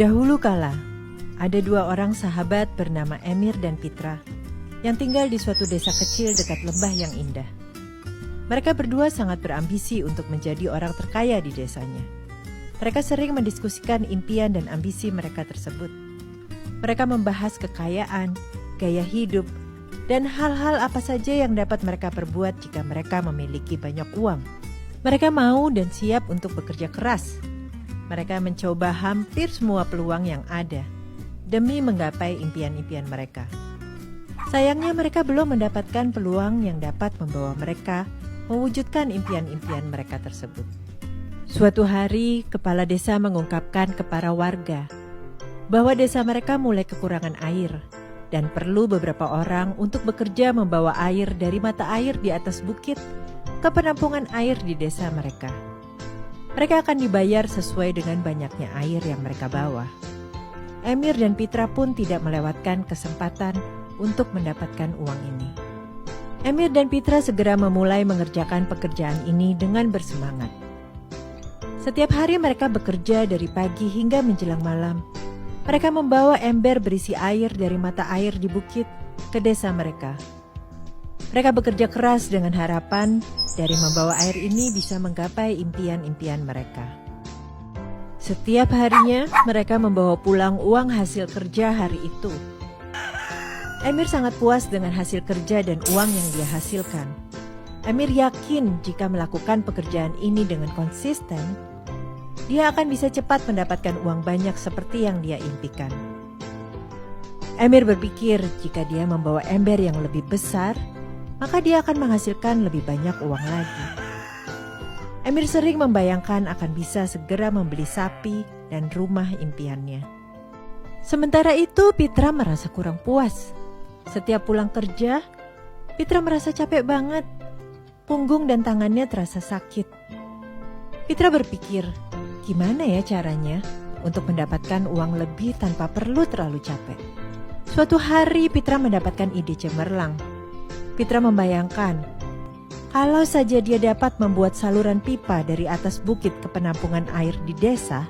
Dahulu kala, ada dua orang sahabat bernama Emir dan Pitra yang tinggal di suatu desa kecil dekat lembah yang indah. Mereka berdua sangat berambisi untuk menjadi orang terkaya di desanya. Mereka sering mendiskusikan impian dan ambisi mereka tersebut. Mereka membahas kekayaan, gaya hidup, dan hal-hal apa saja yang dapat mereka perbuat jika mereka memiliki banyak uang. Mereka mau dan siap untuk bekerja keras. Mereka mencoba hampir semua peluang yang ada demi menggapai impian-impian mereka. Sayangnya mereka belum mendapatkan peluang yang dapat membawa mereka mewujudkan impian-impian mereka tersebut. Suatu hari, kepala desa mengungkapkan ke para warga bahwa desa mereka mulai kekurangan air dan perlu beberapa orang untuk bekerja membawa air dari mata air di atas bukit ke penampungan air di desa mereka. Mereka akan dibayar sesuai dengan banyaknya air yang mereka bawa. Emir dan Pitra pun tidak melewatkan kesempatan untuk mendapatkan uang ini. Emir dan Pitra segera memulai mengerjakan pekerjaan ini dengan bersemangat. Setiap hari mereka bekerja dari pagi hingga menjelang malam. Mereka membawa ember berisi air dari mata air di bukit ke desa mereka. Mereka bekerja keras dengan harapan dari membawa air ini bisa menggapai impian-impian mereka. Setiap harinya mereka membawa pulang uang hasil kerja hari itu. Emir sangat puas dengan hasil kerja dan uang yang dia hasilkan. Emir yakin jika melakukan pekerjaan ini dengan konsisten, dia akan bisa cepat mendapatkan uang banyak seperti yang dia impikan. Emir berpikir jika dia membawa ember yang lebih besar, maka dia akan menghasilkan lebih banyak uang lagi. Emir sering membayangkan akan bisa segera membeli sapi dan rumah impiannya. Sementara itu, Pitra merasa kurang puas. Setiap pulang kerja, Pitra merasa capek banget. Punggung dan tangannya terasa sakit. Pitra berpikir, gimana ya caranya untuk mendapatkan uang lebih tanpa perlu terlalu capek? Suatu hari Pitra mendapatkan ide cemerlang. Pitra membayangkan, kalau saja dia dapat membuat saluran pipa dari atas bukit ke penampungan air di desa,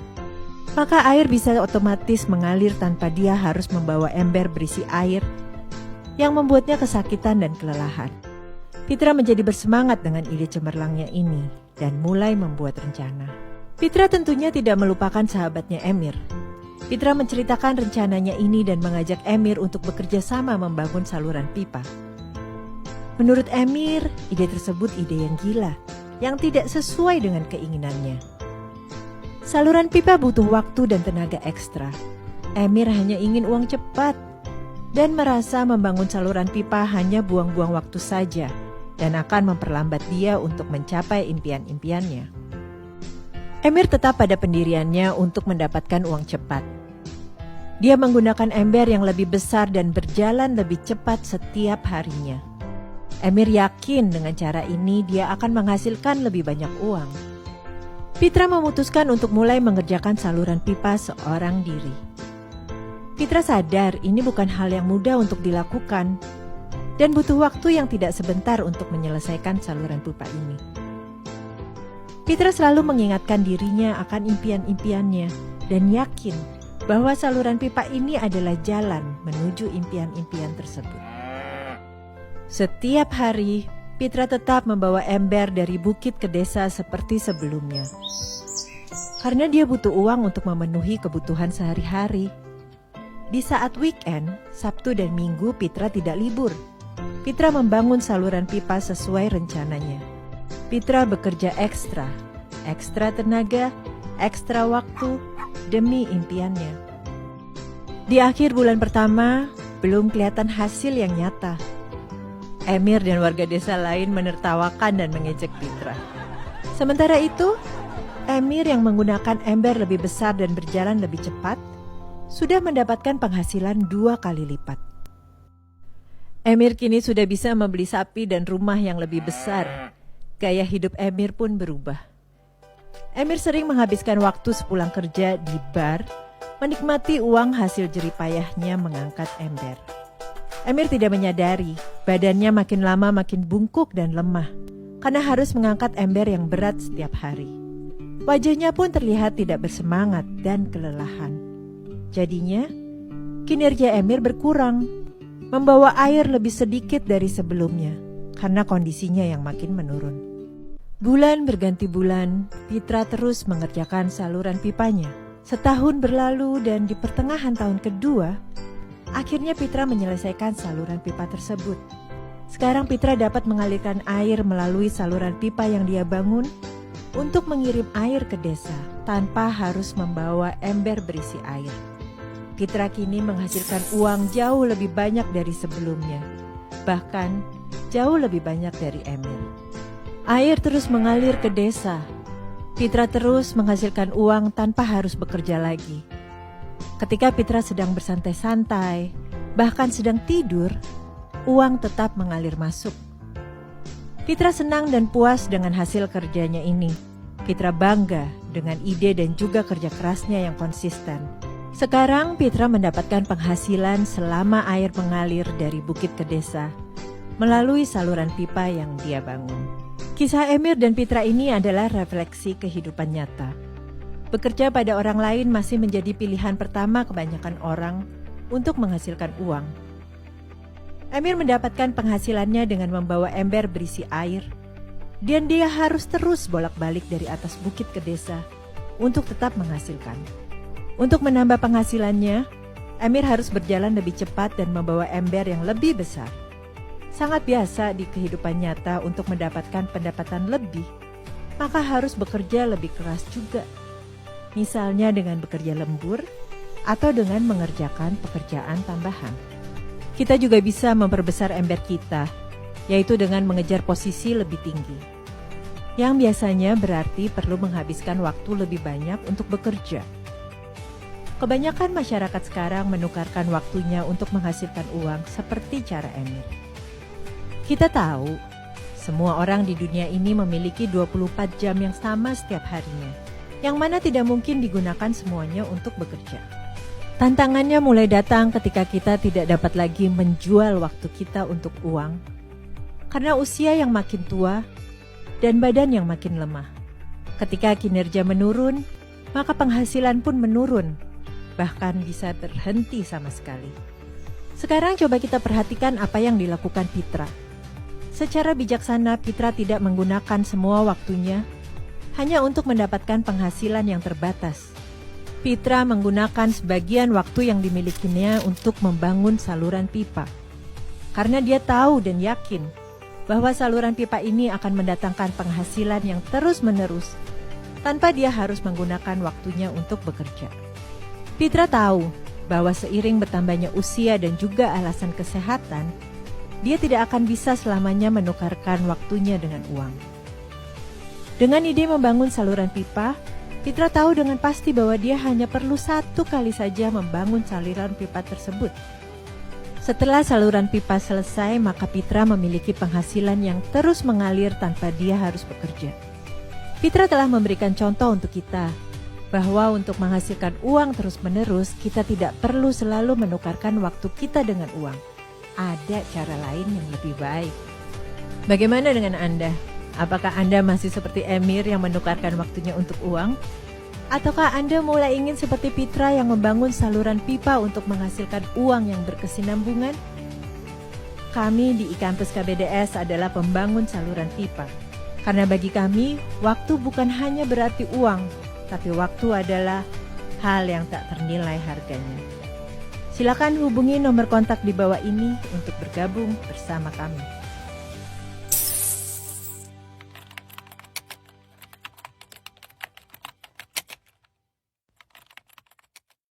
maka air bisa otomatis mengalir tanpa dia harus membawa ember berisi air yang membuatnya kesakitan dan kelelahan. Pitra menjadi bersemangat dengan ide cemerlangnya ini dan mulai membuat rencana. Pitra tentunya tidak melupakan sahabatnya Emir. Pitra menceritakan rencananya ini dan mengajak Emir untuk bekerja sama membangun saluran pipa. Menurut Emir, ide tersebut ide yang gila, yang tidak sesuai dengan keinginannya. Saluran pipa butuh waktu dan tenaga ekstra. Emir hanya ingin uang cepat dan merasa membangun saluran pipa hanya buang-buang waktu saja dan akan memperlambat dia untuk mencapai impian-impiannya. Emir tetap pada pendiriannya untuk mendapatkan uang cepat. Dia menggunakan ember yang lebih besar dan berjalan lebih cepat setiap harinya. Emir yakin dengan cara ini dia akan menghasilkan lebih banyak uang. Pitra memutuskan untuk mulai mengerjakan saluran pipa seorang diri. Pitra sadar ini bukan hal yang mudah untuk dilakukan dan butuh waktu yang tidak sebentar untuk menyelesaikan saluran pipa ini. Pitra selalu mengingatkan dirinya akan impian-impiannya dan yakin bahwa saluran pipa ini adalah jalan menuju impian-impian tersebut. Setiap hari, Pitra tetap membawa ember dari bukit ke desa seperti sebelumnya. Karena dia butuh uang untuk memenuhi kebutuhan sehari-hari. Di saat weekend, Sabtu dan Minggu, Pitra tidak libur. Pitra membangun saluran pipa sesuai rencananya. Pitra bekerja ekstra tenaga, ekstra waktu demi impiannya. Di akhir bulan pertama, belum kelihatan hasil yang nyata. Emir dan warga desa lain menertawakan dan mengejek Pitra. Sementara itu, Emir yang menggunakan ember lebih besar dan berjalan lebih cepat, sudah mendapatkan penghasilan 2 kali lipat. Emir kini sudah bisa membeli sapi dan rumah yang lebih besar. Gaya hidup Emir pun berubah. Emir sering menghabiskan waktu sepulang kerja di bar, menikmati uang hasil jeripayahnya mengangkat ember. Emir tidak menyadari, badannya makin lama makin bungkuk dan lemah, karena harus mengangkat ember yang berat setiap hari. Wajahnya pun terlihat tidak bersemangat dan kelelahan. Jadinya, kinerja Emir berkurang, membawa air lebih sedikit dari sebelumnya karena kondisinya yang makin menurun. Bulan berganti bulan, Pitra terus mengerjakan saluran pipanya. Setahun berlalu dan di pertengahan tahun kedua, akhirnya Pitra menyelesaikan saluran pipa tersebut. Sekarang Pitra dapat mengalirkan air melalui saluran pipa yang dia bangun untuk mengirim air ke desa tanpa harus membawa ember berisi air. Pitra kini menghasilkan uang jauh lebih banyak dari sebelumnya, bahkan jauh lebih banyak dari Emir. Air terus mengalir ke desa. Pitra terus menghasilkan uang tanpa harus bekerja lagi. Ketika Pitra sedang bersantai-santai, bahkan sedang tidur, uang tetap mengalir masuk. Pitra senang dan puas dengan hasil kerjanya ini. Pitra bangga dengan ide dan juga kerja kerasnya yang konsisten. Sekarang Pitra mendapatkan penghasilan selama air mengalir dari bukit ke desa melalui saluran pipa yang dia bangun. Kisah Emir dan Pitra ini adalah refleksi kehidupan nyata. Bekerja pada orang lain masih menjadi pilihan pertama kebanyakan orang untuk menghasilkan uang. Emir mendapatkan penghasilannya dengan membawa ember berisi air, dan dia harus terus bolak-balik dari atas bukit ke desa untuk tetap menghasilkan. Untuk menambah penghasilannya, Emir harus berjalan lebih cepat dan membawa ember yang lebih besar. Sangat biasa di kehidupan nyata untuk mendapatkan pendapatan lebih, maka harus bekerja lebih keras juga. Misalnya dengan bekerja lembur atau dengan mengerjakan pekerjaan tambahan. Kita juga bisa memperbesar ember kita, yaitu dengan mengejar posisi lebih tinggi. Yang biasanya berarti perlu menghabiskan waktu lebih banyak untuk bekerja. Kebanyakan masyarakat sekarang menukarkan waktunya untuk menghasilkan uang seperti cara Emir. Kita tahu, semua orang di dunia ini memiliki 24 jam yang sama setiap harinya, yang mana tidak mungkin digunakan semuanya untuk bekerja. Tantangannya mulai datang ketika kita tidak dapat lagi menjual waktu kita untuk uang, karena usia yang makin tua dan badan yang makin lemah. Ketika kinerja menurun, maka penghasilan pun menurun, bahkan bisa berhenti sama sekali. Sekarang coba kita perhatikan apa yang dilakukan Pitra. Secara bijaksana, Pitra tidak menggunakan semua waktunya hanya untuk mendapatkan penghasilan yang terbatas. Pitra menggunakan sebagian waktu yang dimilikinya untuk membangun saluran pipa. Karena dia tahu dan yakin bahwa saluran pipa ini akan mendatangkan penghasilan yang terus-menerus tanpa dia harus menggunakan waktunya untuk bekerja. Pitra tahu bahwa seiring bertambahnya usia dan juga alasan kesehatan, dia tidak akan bisa selamanya menukarkan waktunya dengan uang. Dengan ide membangun saluran pipa, Pitra tahu dengan pasti bahwa dia hanya perlu 1 kali saja membangun saluran pipa tersebut. Setelah saluran pipa selesai, maka Pitra memiliki penghasilan yang terus mengalir tanpa dia harus bekerja. Pitra telah memberikan contoh untuk kita, bahwa untuk menghasilkan uang terus-menerus, kita tidak perlu selalu menukarkan waktu kita dengan uang. Ada cara lain yang lebih baik. Bagaimana dengan Anda? Apakah Anda masih seperti Emir yang menukarkan waktunya untuk uang? Ataukah Anda mulai ingin seperti Pitra yang membangun saluran pipa untuk menghasilkan uang yang berkesinambungan? Kami di iKampus KBDS adalah pembangun saluran pipa. Karena bagi kami, waktu bukan hanya berarti uang, tapi waktu adalah hal yang tak ternilai harganya. Silakan hubungi nomor kontak di bawah ini untuk bergabung bersama kami.